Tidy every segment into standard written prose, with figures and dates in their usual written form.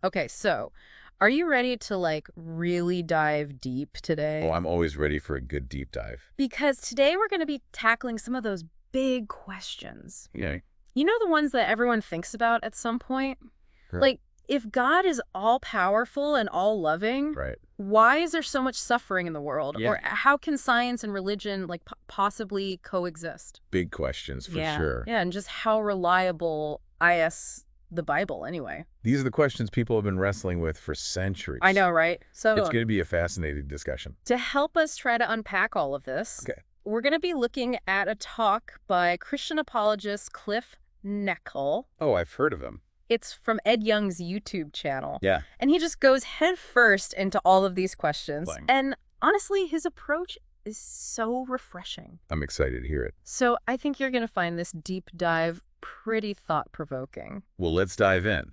Okay, so are you ready to really dive deep Oh, today? I'm always ready for a good deep dive. Because today we're going to be tackling some of those big questions. Yeah. You know, the ones that everyone thinks about at some point? Sure. Like, if God is all powerful and all loving, Right. why is there so much suffering in the world? Yeah. Or how can science and religion possibly coexist? Big questions for Yeah. sure. Yeah, and just how reliable is the Bible anyway? These are the questions people have been wrestling with for I centuries. know, right? So It's going to be a fascinating discussion. to help us try to unpack all of this, Okay. we're going to be looking at a talk by Christian apologist Cliff Neckel. Oh, I've heard of him. It's from Ed Young's YouTube channel. Yeah. And he just goes headfirst into all of these questions. Fine. And honestly, his approach is so refreshing. I'm excited to hear it. So I think you're going to find this deep dive pretty thought-provoking. Well, let's dive in.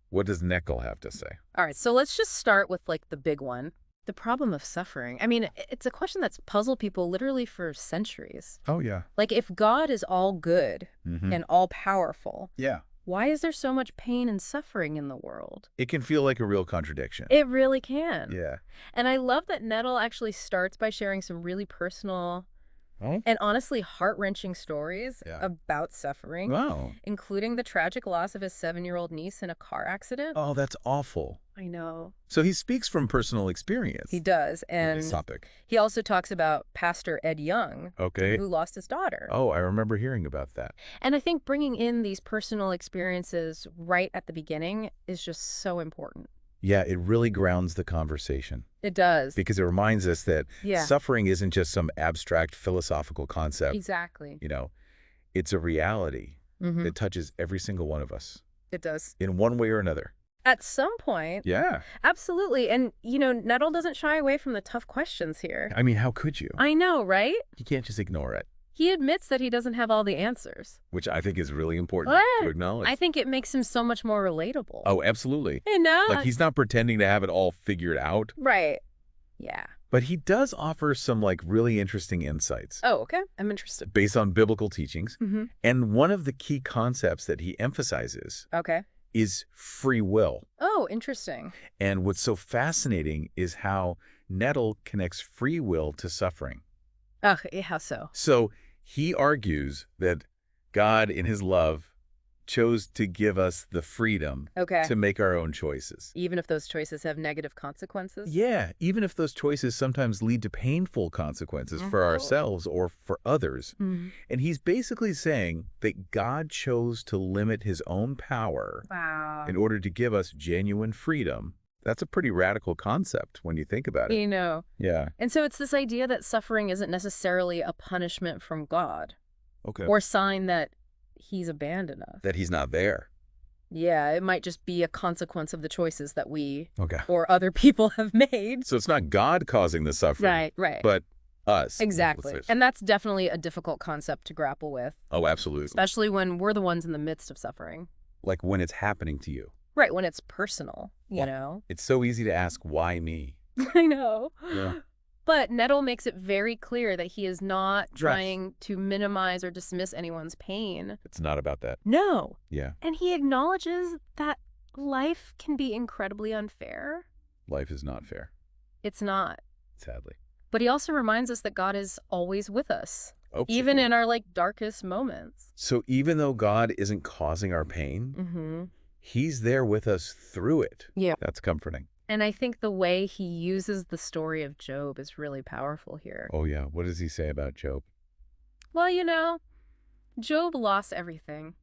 What does Neckel have to say? All right, so let's just start with the big one. The problem of suffering. I mean, it's a question that's puzzled people literally for centuries. Oh, yeah. Like, if God is all good Mm-hmm. and all powerful, Yeah. why is there so much pain and suffering in the world? It can feel like a real contradiction. It really can. Yeah. And I love that Nettle actually starts by sharing some really personal Oh? and honestly heart-wrenching stories Yeah. about suffering, Wow. including the tragic loss of his 7-year-old niece in a car accident. Oh, that's awful. I know. So he speaks from personal experience. He does. on And this topic. he also talks about Pastor Ed Young, Okay. who lost his daughter. Oh, I remember hearing about that. And I think bringing in these personal experiences right at the beginning is just so important. Yeah, it really grounds the conversation It does. because it reminds us that Yeah. suffering isn't just some abstract philosophical concept. Exactly. It's a reality Hmm. that touches every single one of us It does. in one way or another. At some point, Yeah. absolutely. And, Nettle doesn't shy away from the tough questions here. I mean, how could you? I know, right? You can't just ignore it, He admits that he doesn't have all the answers. which I think is really important What? to acknowledge. I think it makes him so much more relatable. Oh, absolutely. Like He's not pretending to have it all figured out, right. Yeah. but he does offer some really interesting insights Oh, okay. I'm interested. based on biblical teachings. Mm-hmm. And one of the key concepts that he emphasizes Okay. is free will. Oh, interesting. And what's so fascinating is how Nettle connects free will to suffering. Oh, how so? So he argues that God, in his love, chose to give us the freedom Okay. to make our own choices. Even if those choices have negative consequences? Yeah, even if those choices sometimes lead to painful consequences for ourselves or for others. Mhm. And he's basically saying that God chose to limit his own power Wow. in order to give us genuine freedom. That's a pretty radical concept when you think about it. Yeah. And so it's this idea that suffering isn't necessarily a punishment from God Okay. or sign that he's abandoned us. That he's not there. Yeah, it might just be a consequence of the choices that we Okay. or other people have made. So it's not God causing the suffering, Right. but us. Exactly. Let's say. And that's definitely a difficult concept to grapple with, Oh, absolutely. especially when we're the ones in the midst of suffering. Like when it's happening to you. Right, when it's personal, you Yeah. know? It's so easy to ask, why me? I know. Yeah. But Nettle makes it very clear that he is not trying to minimize or dismiss anyone's pain. It's not about that. No. Yeah. And he acknowledges that life can be incredibly unfair. Life is not fair, It's not. sadly. But he also reminds us that God is always with us, Oh, even sure. in our darkest moments. So even though God isn't causing our pain, Mm-hmm. he's there with us through it. Yeah. That's comforting. And I think the way he uses the story of Job is really powerful here. Oh, yeah. What does he say about Job? Well, Job lost everything.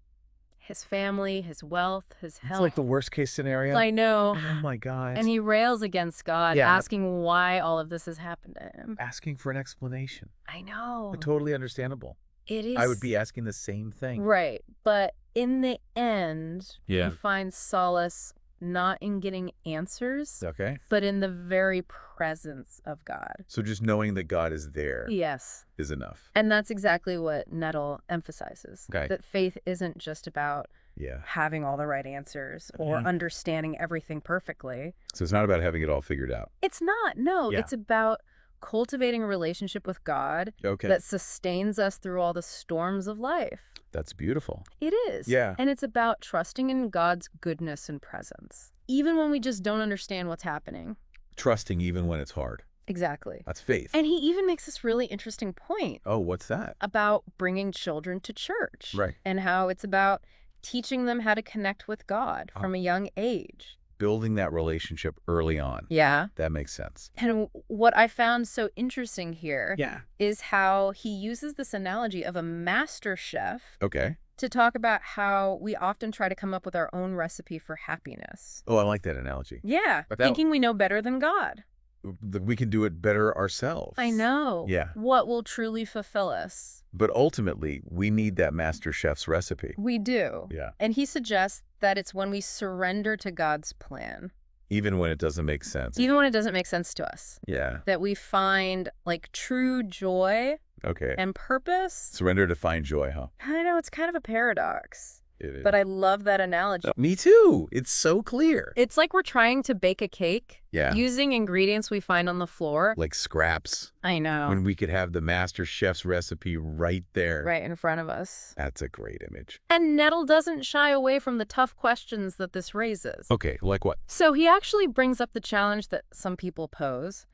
His family, his wealth, his health. It's like the worst case scenario. I know. Oh, my God. And he rails against God, Yeah. asking why all of this has happened to him. Asking for an explanation. I know. Totally understandable. It is. I would be asking the same thing. Right. But in the end, Yeah. he finds solace not in getting answers, Okay. but in the very presence of God. So just knowing that God is there Yes. is enough. And that's exactly what Nettle emphasizes. Okay. That faith isn't just about Yeah. having all the right answers or Mhm. understanding everything perfectly. So it's not about having it all figured out. It's not. No, Yeah. it's about cultivating a relationship with God Okay. that sustains us through all the storms of life. That's beautiful. It is. Yeah. And it's about trusting in God's goodness and presence, even when we just don't understand what's happening. Trusting even when it's hard. Exactly. That's faith. And he even makes this really interesting point Oh, what's that? about bringing children to church. Right. And how it's about teaching them how to connect with God from a young age. Building that relationship early on. Yeah. That makes sense. And what I found so interesting here Yeah. is how he uses this analogy of a master chef Okay. to talk about how we often try to come up with our own recipe for happiness. Oh, I like that analogy. Yeah, But that- thinking we know better than God. We can do it better ourselves. I know. Yeah. What will truly fulfill us? But ultimately, we need that master chef's recipe. We do. Yeah. And he suggests that it's when we surrender to God's plan, Even when it doesn't make sense. even when it doesn't make sense to us, Yeah. that we find like true joy Okay. and purpose. Surrender to find joy, huh? I know it's kind of a paradox, It is. but I love that analogy. Me too. It's so clear. It's like we're trying to bake a cake Yeah. using ingredients we find on the floor. Like scraps. I know. When we could have the master chef's recipe right there. Right in front of us. That's a great image. And Nettle doesn't shy away from the tough questions that this raises. Okay, like what? So he actually brings up the challenge that some people pose.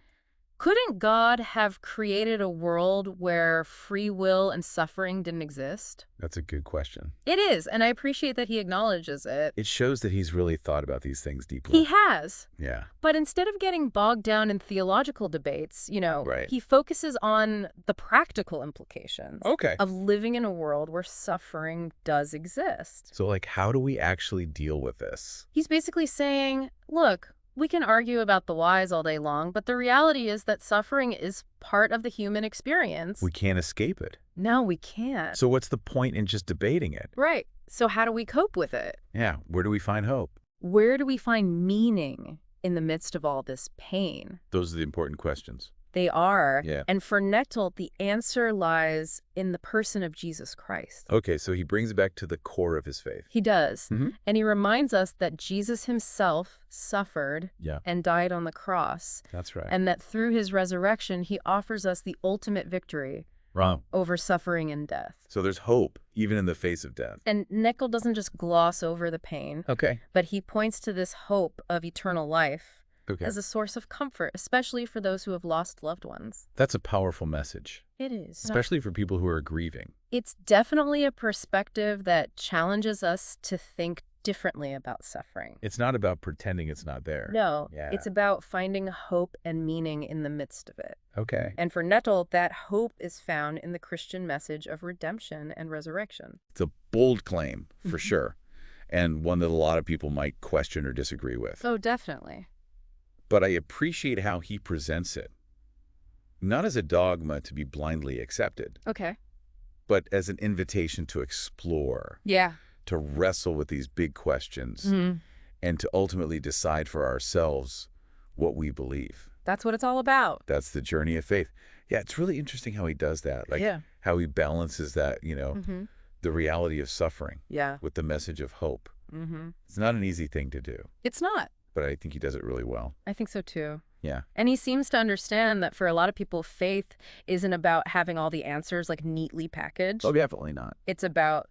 Couldn't God have created a world where free will and suffering didn't exist? That's a good question. It is, and I appreciate that he acknowledges it. It shows that he's really thought about these things deeply. He has. Yeah. But instead of getting bogged down in theological debates, Right. he focuses on the practical implications Okay. of living in a world where suffering does exist. So, like, how do we actually deal with this? He's basically saying, look, we can argue about the whys all day long, but the reality is that suffering is part of the human experience. We can't escape it. No, we can't. So what's the point in just debating it? Right. So how do we cope with it? Yeah, where do we find hope? Where do we find meaning in the midst of all this pain? Those are the important questions. They are. Yeah. And for Nettle, the answer lies in the person of Jesus Christ. Okay, so he brings it back to the core of his faith. He does. Mhm. And he reminds us that Jesus himself suffered Yeah, and died on the cross, that's right. and that through his resurrection, he offers us the ultimate victory Wrong. over suffering and death. So there's hope, even in the face of death. And Nettle doesn't just gloss over the pain, Okay. but he points to this hope of eternal life Okay. as a source of comfort, especially for those who have lost loved ones. That's a powerful message, It is. especially for people who are grieving. It's definitely a perspective that challenges us to think differently about suffering. It's not about pretending it's not there. No, Yeah. it's about finding hope and meaning in the midst of it. Okay. And for Nettle, that hope is found in the Christian message of redemption and resurrection. It's a bold claim, for sure, and one that a lot of people might question or disagree with. Oh, definitely. But I appreciate how he presents it. Not as a dogma to be blindly accepted, Okay. but as an invitation to explore, Yeah. to wrestle with these big questions, and to ultimately decide for ourselves what we believe. That's what it's all about. That's the journey of faith. Yeah, it's really interesting how he does that. Like Yeah. how he balances that, the reality of suffering Yeah. with the message of hope. It's not an easy thing to do, It's not. but I think he does it really well. I think so too. Yeah. And he seems to understand that for a lot of people, faith isn't about having all the answers like neatly packaged. Definitely not. It's about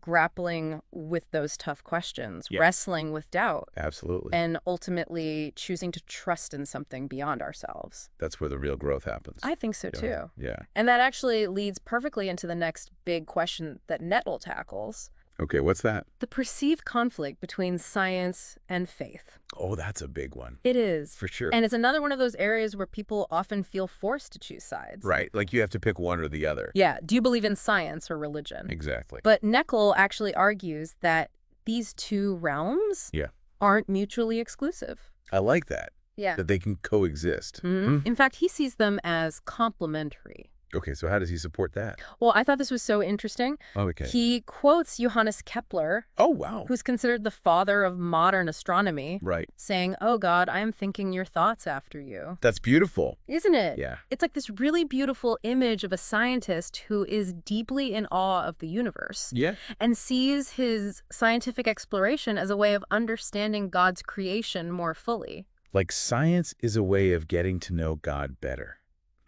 grappling with those tough questions, Yeah. wrestling with doubt, Absolutely. and ultimately choosing to trust in something beyond ourselves. That's where the real growth happens. I think so too. Yeah. And that actually leads perfectly into the next big question that Nettle tackles: Okay, what's that? the perceived conflict between science and faith. Oh, that's a big one. It is. For sure. And it's another one of those areas where people often feel forced to choose sides. Right. Like you have to pick one or the other. Yeah. Do you believe in science or religion? Exactly. But Nettle actually argues that these two realms Yeah. aren't mutually exclusive. I like that. Yeah. That they can coexist. In fact, he sees them as complementary. Okay, so how does he support that? Well, I thought this was so interesting. Oh, okay. He quotes Johannes Kepler, Oh, wow. who's considered the father of modern astronomy, Right. saying, "Oh God, I am thinking your thoughts after you." That's beautiful. Isn't it? Yeah. It's like this really beautiful image of a scientist who is deeply in awe of the universe Yeah. and sees his scientific exploration as a way of understanding God's creation more fully. Like science is a way of getting to know God better.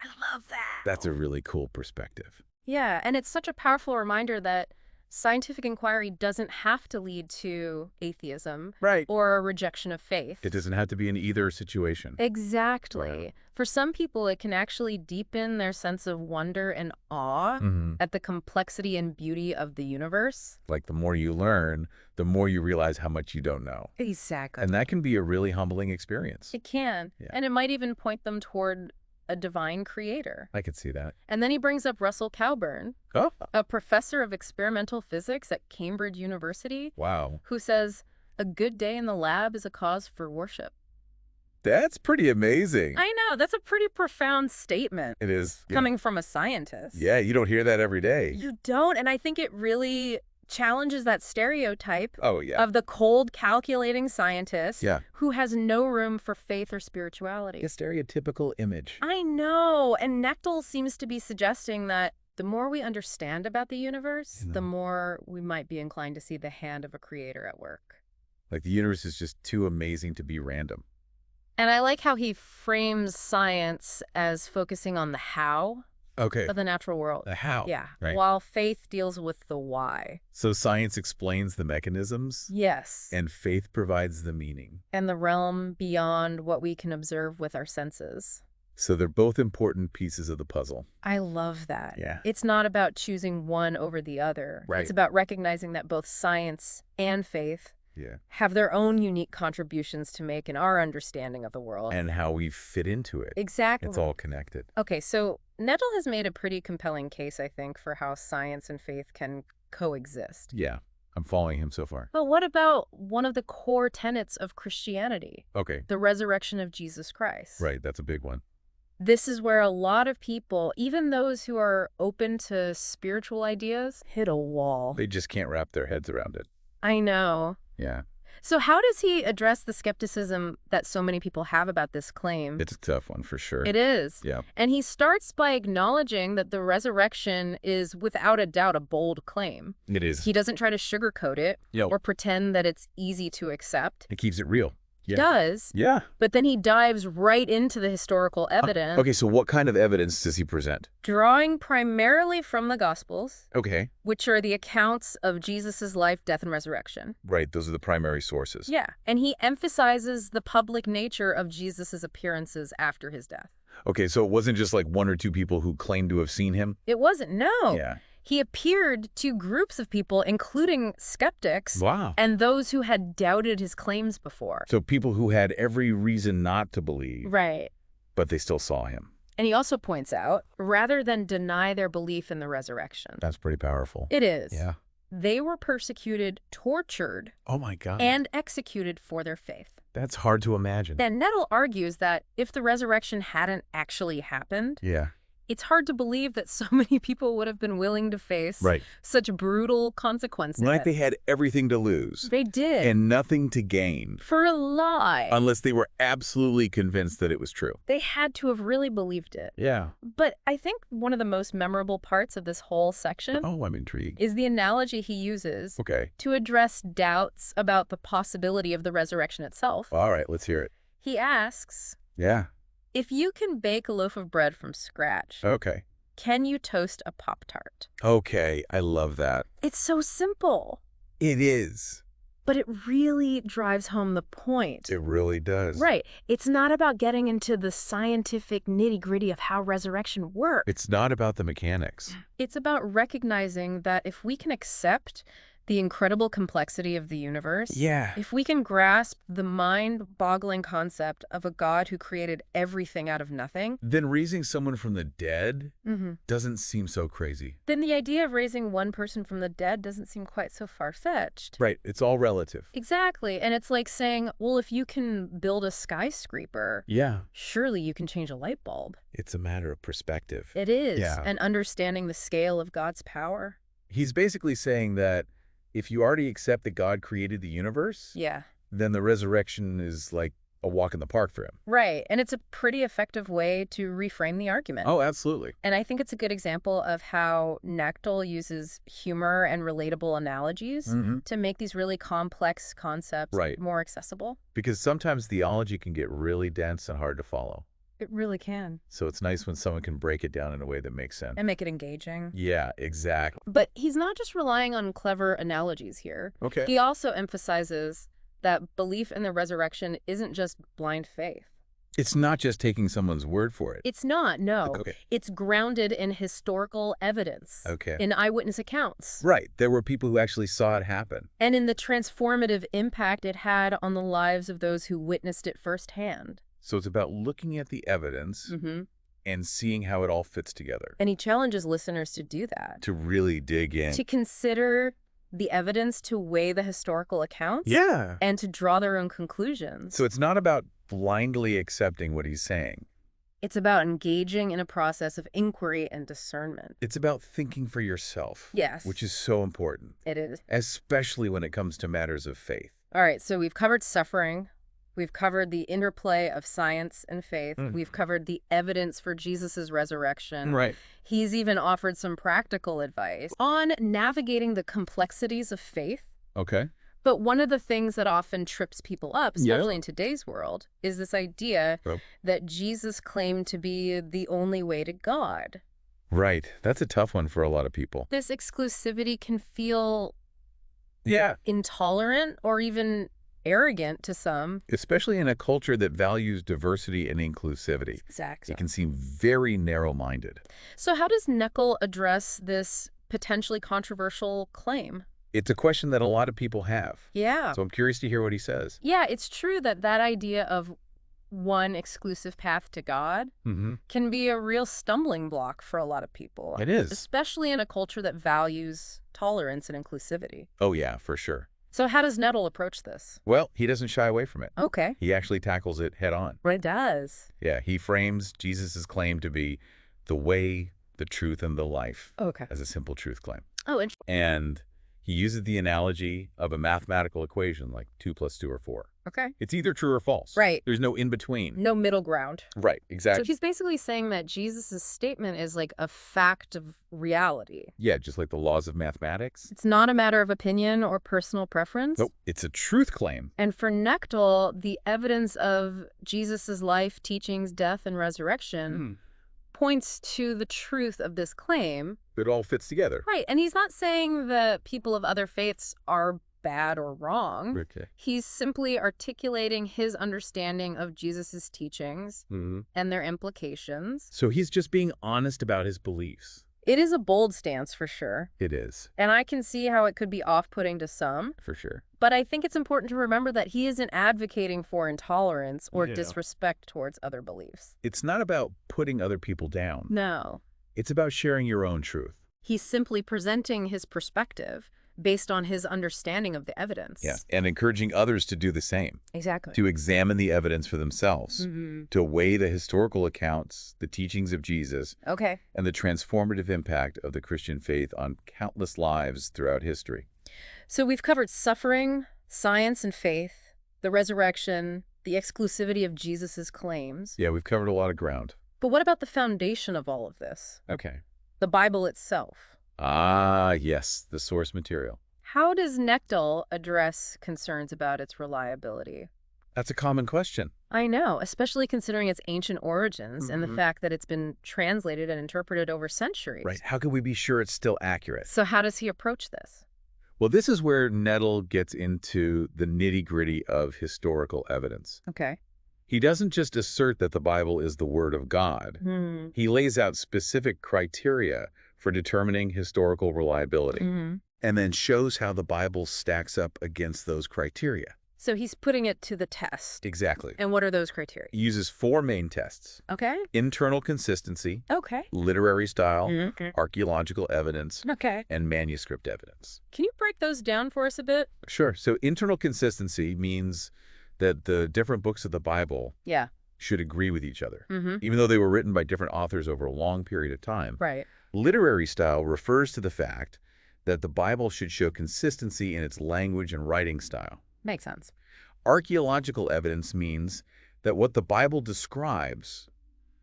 I love that. That's a really cool perspective. Yeah, and it's such a powerful reminder that Scientific inquiry doesn't have to lead to atheism Right. or a rejection of faith. It doesn't have to be in either situation. Exactly. Wow. For some people, it can actually deepen their sense of wonder and awe Mm-hmm. at the complexity and beauty of the universe. Like the more you learn, the more you realize how much you don't know. Exactly. And that can be a really humbling experience. It can. Yeah. And it might even point them toward a divine creator. I could see that. And then he brings up Russell Cowburn, Oh, a professor of experimental physics at Cambridge University, wow. who says, a good day in the lab is a cause for worship. That's pretty amazing. I know. That's a pretty profound statement It is. Yeah. coming from a scientist. Yeah, you don't hear that every day. You don't. And I think it really challenges that stereotype Oh, yeah. of the cold, calculating scientist Yeah. who has no room for faith or spirituality. A stereotypical image. I know. And Knechtel seems to be suggesting that the more we understand about the universe, the more we might be inclined to see the hand of a creator at work. Like the universe is just too amazing to be random. And I like how he frames science as focusing on the how Okay. of the natural world. The how. Yeah. Right. While faith deals with the why. So science explains the mechanisms Yes. and faith provides the meaning. And the realm beyond what we can observe with our senses. So they're both important pieces of the puzzle. I love that. Yeah. It's not about choosing one over the other. Right. It's about recognizing that both science and faith Yeah. have their own unique contributions to make in our understanding of the world. And how we fit into it. Exactly. It's all connected. Okay, so Knechtel has made a pretty compelling case, I think, for how science and faith can coexist. Yeah. I'm following him so far. But what about one of the core tenets of Christianity, Okay. the resurrection of Jesus Christ? Right. That's a big one. This is where a lot of people, even those who are open to spiritual ideas, hit a wall. They just can't wrap their heads around it. I know. Yeah. So how does he address the skepticism that so many people have about this claim? It's a tough one for sure. It is. Yeah. And he starts by acknowledging that the resurrection is without a doubt a bold claim. It is. He doesn't try to sugarcoat it Yeah. or pretend that it's easy to accept. It keeps it real. He Yeah. does, Yeah. but then he dives right into the historical evidence, Okay, so what kind of evidence does he present? drawing primarily from the Gospels, Okay. which are the accounts of Jesus' life, death, and resurrection. Right, those are the primary sources. Yeah, and he emphasizes the public nature of Jesus' appearances after his death. Okay, so it wasn't just like one or two people who claimed to have seen him? It wasn't, no. Yeah. He appeared to groups of people, including skeptics Wow. and those who had doubted his claims before. So people who had every reason not to believe, Right. but they still saw him. And he also points out, rather than deny their belief in the resurrection, That's pretty powerful. it is. Yeah. They were persecuted, tortured, Oh my God. and executed for their faith. That's hard to imagine. Then Knechtel argues that if the resurrection hadn't actually happened, Yeah. it's hard to believe that so many people would have been willing to face Right. such brutal consequences. Like they had everything to lose They did. and nothing to gain For a lie. unless they were absolutely convinced that it was true. They had to have really believed it. Yeah. But I think one of the most memorable parts of this whole section Oh, I'm intrigued. is the analogy he uses Okay. to address doubts about the possibility of the resurrection itself. All right, let's hear it. He asks, Yeah. if you can bake a loaf of bread from scratch, Okay. can you toast a Pop-Tart? Okay, I love that. It's so simple, It is. but it really drives home the point. It really does. Right. It's not about getting into the scientific nitty-gritty of how resurrection works. It's not about the mechanics. It's about recognizing that if we can accept the incredible complexity of the universe, Yeah. if we can grasp the mind-boggling concept of a God who created everything out of nothing, Then raising someone from the dead mm-hmm. doesn't seem so crazy. then the idea of raising one person from the dead doesn't seem quite so far-fetched. Right. It's all relative. Exactly. And it's like saying, well, if you can build a skyscraper, Yeah. surely you can change a light bulb. It's a matter of perspective. It is. Yeah. And understanding the scale of God's power. He's basically saying that if you already accept that God created the universe, Yeah. then the resurrection is like a walk in the park for him. Right. And it's a pretty effective way to reframe the argument. Oh, absolutely. And I think it's a good example of how Knechtel uses humor and relatable analogies Mm-hmm. to make these really complex concepts Right. more accessible. Because sometimes theology can get really dense and hard to follow. It really can. So it's nice when someone can break it down in a way that makes sense. And make it engaging. Yeah, exactly. But he's not just relying on clever analogies here. Okay. He also emphasizes that belief in the resurrection isn't just blind faith. It's not just taking someone's word for it. It's not, no. Okay. It's grounded in historical evidence. Okay. In eyewitness accounts. Right. There were people who actually saw it happen. And in the transformative impact it had on the lives of those who witnessed it firsthand. So it's about looking at the evidence and seeing how it all fits together. And he challenges listeners to do that. To really dig in. To consider the evidence, to weigh the historical accounts. Yeah. And to draw their own conclusions. So it's not about blindly accepting what he's saying. It's about engaging in a process of inquiry and discernment. It's about thinking for yourself. Yes. Which is so important. It is. Especially when it comes to matters of faith. All right, so we've covered suffering. We've covered the interplay of science and faith. We've covered the evidence for Jesus's resurrection. Right. He's even offered some practical advice on navigating the complexities of faith. Okay. But one of the things that often trips people up, especially in today's world, is this idea that Jesus claimed to be the only way to God. Right. That's a tough one for a lot of people. This exclusivity can feel intolerant or even arrogant to some. Especially in a culture that values diversity and inclusivity. Exactly. It can seem very narrow-minded. So how does Neckel address this potentially controversial claim? It's a question that a lot of people have. Yeah. So I'm curious to hear what he says. Yeah, it's true that that idea of one exclusive path to God can be a real stumbling block for a lot of people. It is. Especially in a culture that values tolerance and inclusivity. Oh, yeah, for sure. So how does Nettle approach this? Well, he doesn't shy away from it. Okay. He actually tackles it head on. It does. Yeah, he frames Jesus' claim to be the way, the truth, and the life as a simple truth claim. Oh, interesting. And he uses the analogy of a mathematical equation like 2 + 2 = 4. Okay. It's either true or false. Right. There's no in-between. No middle ground. Right, exactly. So he's basically saying that Jesus' statement is like a fact of reality. Yeah, just like the laws of mathematics. It's not a matter of opinion or personal preference. Nope, it's a truth claim. And for Neckel, the evidence of Jesus' life, teachings, death, and resurrection points to the truth of this claim. It all fits together. Right. And he's not saying that people of other faiths are bad or wrong. Okay. He's simply articulating his understanding of Jesus's teachings and their implications. So he's just being honest about his beliefs. It is a bold stance for sure. It is. And I can see how it could be off-putting to some. For sure. But I think it's important to remember that he isn't advocating for intolerance or disrespect towards other beliefs. It's not about putting other people down. No. It's about sharing your own truth. He's simply presenting his perspective based on his understanding of the evidence. Yeah, and encouraging others to do the same. Exactly. To examine the evidence for themselves. To weigh the historical accounts, the teachings of Jesus, and the transformative impact of the Christian faith on countless lives throughout history. So we've covered suffering, science and faith, the resurrection, the exclusivity of Jesus's claims. Yeah, we've covered a lot of ground. But what about the foundation of all of this? Okay. The Bible itself. Ah, yes, the source material. How does Neckel address concerns about its reliability? That's a common question. I know, especially considering its ancient origins and the fact that it's been translated and interpreted over centuries. Right. How can we be sure it's still accurate? So how does he approach this? Well, this is where Nettle gets into the nitty-gritty of historical evidence. Okay. He doesn't just assert that the Bible is the Word of God. He lays out specific criteria for determining historical reliability, and then shows how the Bible stacks up against those criteria. So he's putting it to the test. Exactly. And what are those criteria? He uses 4 main tests. Okay. Internal consistency, Okay. literary style, archaeological evidence, Okay. and manuscript evidence. Can you break those down for us a bit? Sure. So internal consistency means that the different books of the Bible should agree with each other, even though they were written by different authors over a long period of time. Right. Literary style refers to the fact that the Bible should show consistency in its language and writing style. Makes sense. Archaeological evidence means that what the Bible describes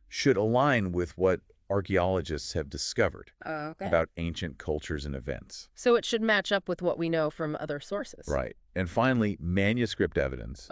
should align with what archaeologists have discovered about ancient cultures and events. So it should match up with what we know from other sources. Right. And finally, manuscript evidence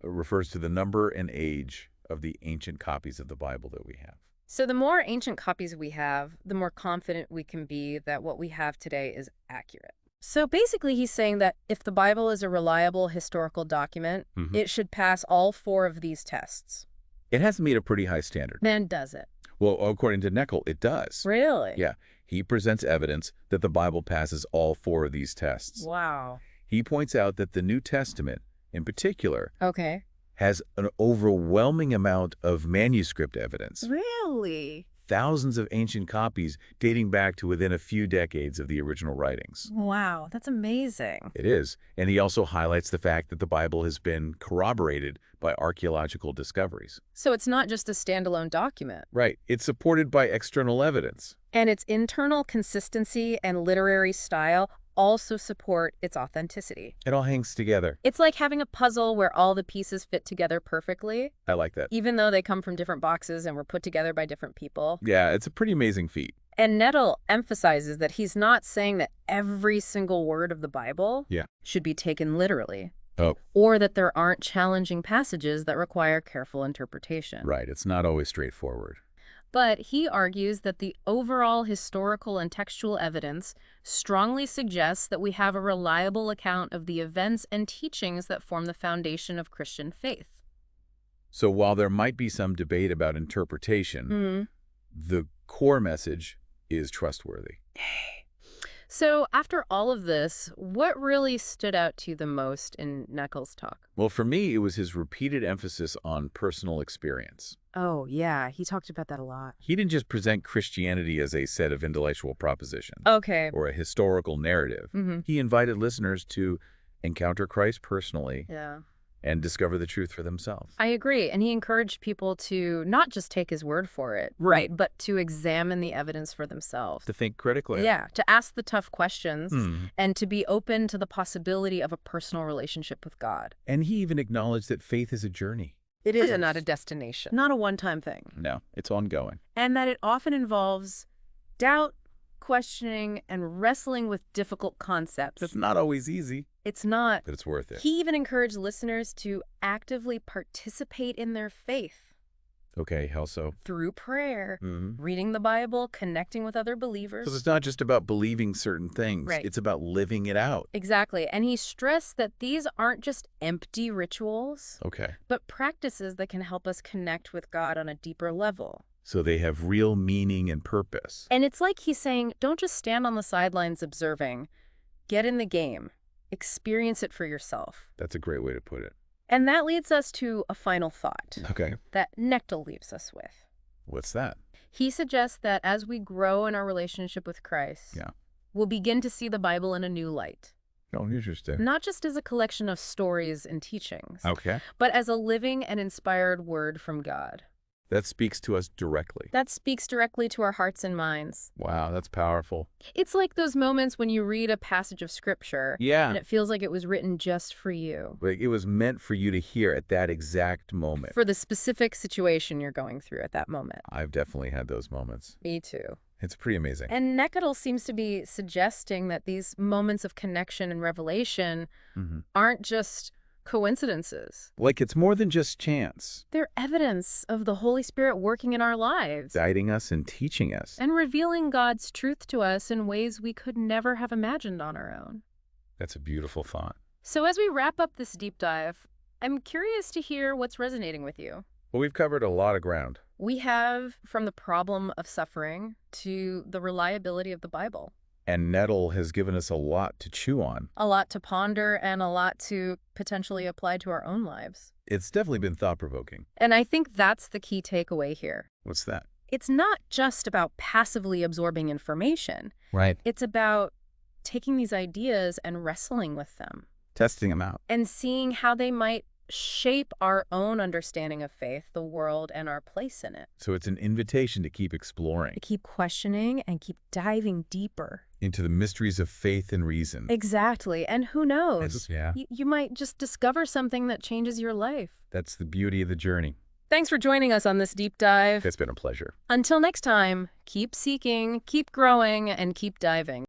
refers to the number and age of the ancient copies of the Bible that we have. So the more ancient copies we have, the more confident we can be that what we have today is accurate. So basically he's saying that if the Bible is a reliable historical document, it should pass all 4 of these tests. It has to meet a pretty high standard. Then does it? Well, according to Neckel, it does. Really? Yeah. He presents evidence that the Bible passes all 4 of these tests. Wow. He points out that the New Testament, in particular, Okay. has an overwhelming amount of manuscript evidence. Really? Thousands of ancient copies dating back to within a few decades of the original writings. Wow, that's amazing. It is. And he also highlights the fact that the Bible has been corroborated by archaeological discoveries. So it's not just a standalone document. Right. It's supported by external evidence. And its internal consistency and literary style also support its authenticity. It all hangs together. It's like having a puzzle where all the pieces fit together perfectly, I like that. even though they come from different boxes and were put together by different people. Yeah, it's a pretty amazing feat. And Nettle emphasizes that he's not saying that every single word of the Bible should be taken literally. Or that there aren't challenging passages that require careful interpretation. Right. It's not always straightforward. But he argues that the overall historical and textual evidence strongly suggests that we have a reliable account of the events and teachings that form the foundation of Christian faith. So while there might be some debate about interpretation, the core message is trustworthy. So after all of this, what really stood out to you the most in Neckel's talk? Well, for me, it was his repeated emphasis on personal experience. Oh, yeah, he talked about that a lot. He didn't just present Christianity as a set of intellectual propositions Okay. or a historical narrative. He invited listeners to encounter Christ personally and discover the truth for themselves. I agree. And he encouraged people to not just take his word for it, Right. but to examine the evidence for themselves. To think critically. Yeah, to ask the tough questions and to be open to the possibility of a personal relationship with God. And he even acknowledged that faith is a journey. It is. And not a destination. Not a one-time thing. No, it's ongoing. And that it often involves doubt, questioning, and wrestling with difficult concepts. It's not always easy. It's not. But it's worth it. He even encouraged listeners to actively participate in their faith. Okay, how so? Through prayer, reading the Bible, connecting with other believers. So it's not just about believing certain things. Right. It's about living it out. Exactly. And he stressed that these aren't just empty rituals, Okay. but practices that can help us connect with God on a deeper level. So they have real meaning and purpose. And it's like he's saying, don't just stand on the sidelines observing. Get in the game. Experience it for yourself. That's a great way to put it. And that leads us to a final thought Okay. that Neckel leaves us with. What's that? He suggests that as we grow in our relationship with Christ, we'll begin to see the Bible in a new light. Oh, interesting. Not just as a collection of stories and teachings, Okay. but as a living and inspired word from God. That speaks to us directly. That speaks directly to our hearts and minds. Wow, that's powerful. It's like those moments when you read a passage of scripture Yeah. and it feels like it was written just for you. Like it was meant for you to hear at that exact moment. For the specific situation you're going through at that moment. I've definitely had those moments. Me too. It's pretty amazing. And Neckel seems to be suggesting that these moments of connection and revelation aren't just coincidences. Like it's more than just chance. They're evidence of the Holy Spirit working in our lives. Guiding us and teaching us. And revealing God's truth to us in ways we could never have imagined on our own. That's a beautiful thought. So as we wrap up this deep dive, I'm curious to hear what's resonating with you. Well, we've covered a lot of ground. We have from the problem of suffering to the reliability of the Bible. And Nettle has given us a lot to chew on. A lot to ponder and a lot to potentially apply to our own lives. It's definitely been thought-provoking. And I think that's the key takeaway here. What's that? It's not just about passively absorbing information. Right. It's about taking these ideas and wrestling with them. Testing them out. And seeing how they might shape our own understanding of faith, the world, and our place in it. So it's an invitation to keep exploring. To keep questioning and keep diving deeper. Into the mysteries of faith and reason. Exactly. And who knows? Yeah. You might just discover something that changes your life. That's the beauty of the journey. Thanks for joining us on this deep dive. It's been a pleasure. Until next time, keep seeking, keep growing, and keep diving.